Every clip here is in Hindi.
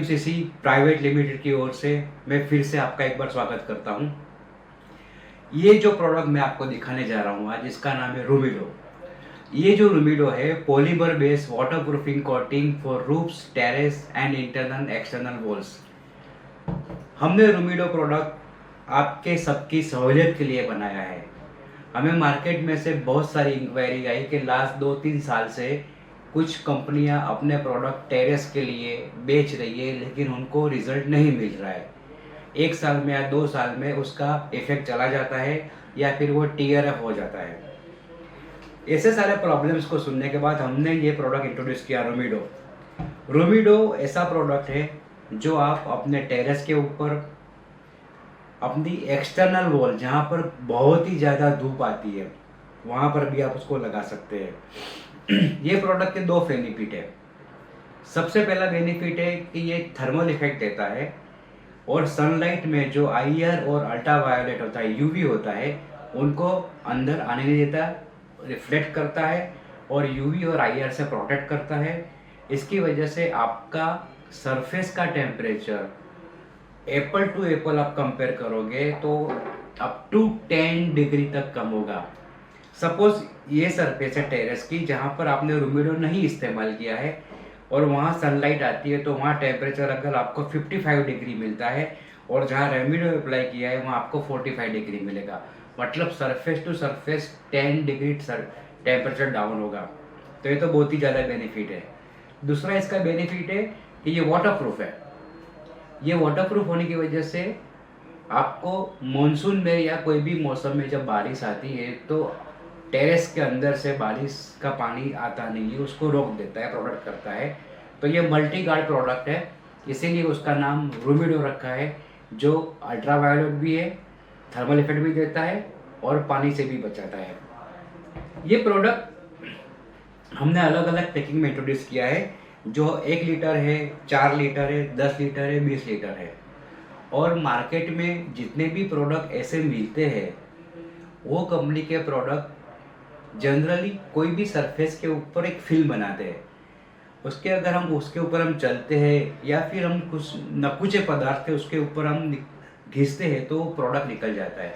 एमसीसी प्राइवेट लिमिटेड की ओर से मैं फिर से आपका एक बार स्वागत करता हूं। ये जो प्रोडक्ट मैं आपको दिखाने जा रहा हूं आज, इसका नाम है रूमिडो। ये जो रूमिडो है polymer based water proofing coating for roofs, terrace and internal external walls. हमने रूमिडो प्रोडक्ट आपके सबकी सहूलियत के लिए बनाया है। हमें मार्केट में से बहुत सारी इंक्वायरी आई कि लास्ट 2-3 साल से कुछ कंपनियां अपने प्रोडक्ट टेरेस के लिए बेच रही है, लेकिन उनको रिजल्ट नहीं मिल रहा है। 1 साल में या 2 साल में उसका इफेक्ट चला जाता है या फिर वो टीयर अप हो जाता है। ऐसे सारे प्रॉब्लम्स को सुनने के बाद हमने ये प्रोडक्ट इंट्रोड्यूस किया, रूमिडो। रूमिडो ऐसा प्रोडक्ट है जो आप अपने टेरेस के ऊपर, अपनी एक्सटर्नल वॉल जहाँ पर बहुत ही ज़्यादा धूप आती है वहाँ पर भी आप उसको लगा सकते हैं। ये प्रोडक्ट के 2 बेनिफिट है। सबसे पहला बेनिफिट है कि ये थर्मल इफेक्ट देता है और सनलाइट में जो IR और अल्ट्रावायोलेट होता है, UV होता है, उनको अंदर आने नहीं देता, रिफ्लेक्ट करता है और UV और IR से प्रोटेक्ट करता है। इसकी वजह से आपका सरफेस का टेम्परेचर एप्पल टू एप्पल आप कंपेयर करोगे तो अप टू 10 डिग्री तक कम होगा। सपोज ये सरफेस है टेरेस की जहाँ पर आपने रूमिडो नहीं इस्तेमाल किया है और वहाँ सनलाइट आती है, तो वहाँ टेम्परेचर अगर आपको 55 डिग्री मिलता है और जहाँ रूमिडो अप्लाई किया है वहाँ आपको 45 डिग्री मिलेगा। मतलब surface to surface 10 degree temperature down होगा। तो ये तो बहुत ही ज़्यादा बेनिफिट है। दूसरा इसका बेनिफिट है कि ये वाटरप्रूफ है। ये वाटरप्रूफ होने की वजह से आपको मॉनसून में या कोई भी मौसम में जब बारिश आती है तो टेरेस के अंदर से बारिश का पानी आता नहीं है, उसको रोक देता है, प्रोटेक्ट करता है। तो ये मल्टी गार्ड प्रोडक्ट है, इसीलिए उसका नाम रूमिडो रखा है, जो अल्ट्रावायोलेट भी है, थर्मल इफेक्ट भी देता है और पानी से भी बचाता है। ये प्रोडक्ट हमने अलग अलग पैकिंग में इंट्रोड्यूस किया है, जो 1 लीटर है, 4 लीटर है, 10 लीटर है, 20 लीटर है। और मार्केट में जितने भी प्रोडक्ट ऐसे मिलते हैं वो कंपनी के प्रोडक्ट जनरली कोई भी सरफेस के ऊपर एक फिल्म बनाते हैं। उसके ऊपर हम चलते हैं या फिर हम कुछ नकुचे पदार्थ है उसके ऊपर हम घिसते हैं तो प्रोडक्ट निकल जाता है।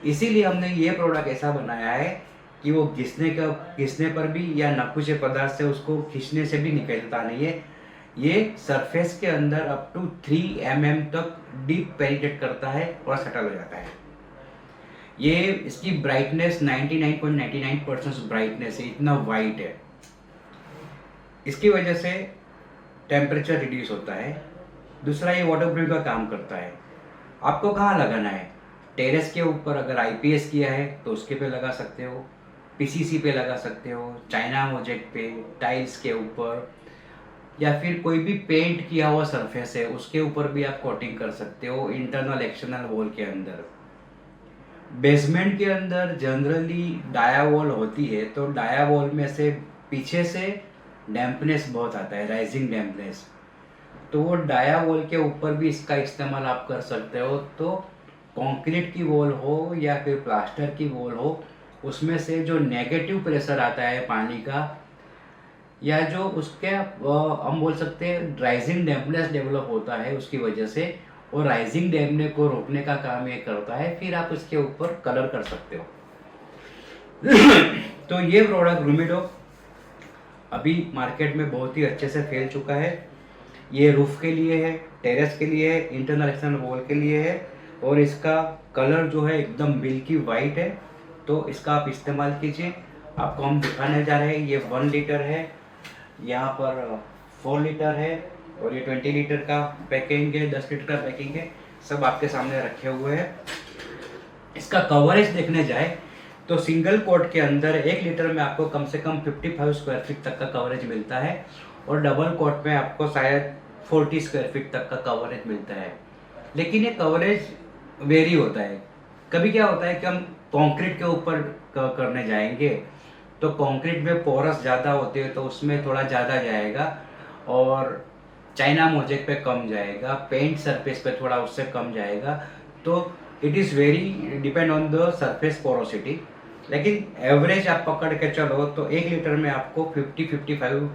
इसीलिए हमने ये प्रोडक्ट ऐसा बनाया है कि वो घिसने पर भी या नकुचे पदार्थ से उसको खींचने से भी निकलता नहीं है। ये सरफेस के अंदर अप टू 3 mm तक डीप पेनिट्रेट करता है और सेटल हो जाता है। ये इसकी ब्राइटनेस 99.99% ब्राइटनेस है, इतना वाइट है। इसकी वजह से टेम्परेचर रिड्यूस होता है। दूसरा, ये वाटरप्रूफ का काम करता है। आपको कहाँ लगाना है? टेरेस के ऊपर अगर IPS किया है तो उसके पे लगा सकते हो, PCC पे लगा सकते हो, चाइना मोजेक पे, टाइल्स के ऊपर, या फिर कोई भी पेंट किया हुआ सरफेस है उसके ऊपर भी आप कोटिंग कर सकते हो, इंटरनल एक्सटर्नल वॉल के अंदर। बेसमेंट के अंदर जनरली डाया वॉल होती है, तो डाया वॉल में से पीछे से डैम्पनेस बहुत आता है, राइजिंग डैम्पनेस। तो वो डाया वॉल के ऊपर भी इसका इस्तेमाल आप कर सकते हो। तो कंक्रीट की वॉल हो या फिर प्लास्टर की वॉल हो, उसमें से जो नेगेटिव प्रेशर आता है पानी का, या जो उसके हम बोल सकते हैं राइजिंग डैम्पनेस डेवलप होता है उसकी वजह से, और राइजिंग डैम्पनेस को रोकने का काम ये करता है। फिर आप उसके ऊपर कलर कर सकते हो। तो ये प्रोडक्ट रूमिडो अभी मार्केट में बहुत ही अच्छे से फैल चुका है। ये रूफ के लिए है, टेरेस के लिए है, इंटरनल एक्सटर्नल वॉल के लिए है, और इसका कलर जो है एकदम मिल्की वाइट है। तो इसका आप इस्तेमाल कीजिए। आपको हम दिखाने जा रहे हैं, ये 1 लीटर है, यहाँ पर 4 लीटर है और ये 20 लीटर का पैकिंग है, 10 लीटर का पैकिंग है, सब आपके सामने रखे हुए हैं। इसका कवरेज देखने जाए तो सिंगल कोट के अंदर 1 लीटर में आपको कम से कम 55 स्क्वायर फीट तक का कवरेज मिलता है और डबल कोट में आपको शायद 40 स्क्वायर फीट तक का कवरेज मिलता है। लेकिन ये कवरेज वेरी होता है। कभी क्या होता है कि हम कंक्रीट के ऊपर करने जाएंगे तो कंक्रीट में पोरस ज़्यादा होते हैं तो उसमें थोड़ा ज़्यादा जाएगा और चाइना मोजेक पे कम जाएगा, पेंट सरफेस पे थोड़ा उससे कम जाएगा। तो it is very depend on the surface porosity. लेकिन एवरेज आप पकड़ के चलो तो 1 लीटर में आपको 50-55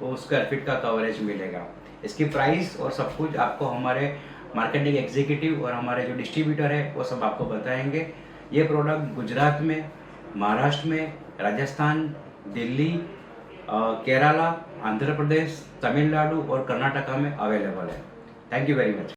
वो स्क्वायर फीट का कवरेज मिलेगा। इसकी प्राइस और सब कुछ आपको हमारे मार्केटिंग एग्जीक्यूटिव और हमारे जो डिस्ट्रीब्यूटर है वो सब आपको बताएंगे। ये प्रोडक्ट गुजरात में, महाराष्ट्र में, राजस्थान, दिल्ली, केरला, आंध्र प्रदेश, तमिलनाडु और कर्नाटका में अवेलेबल है। Thank you very much.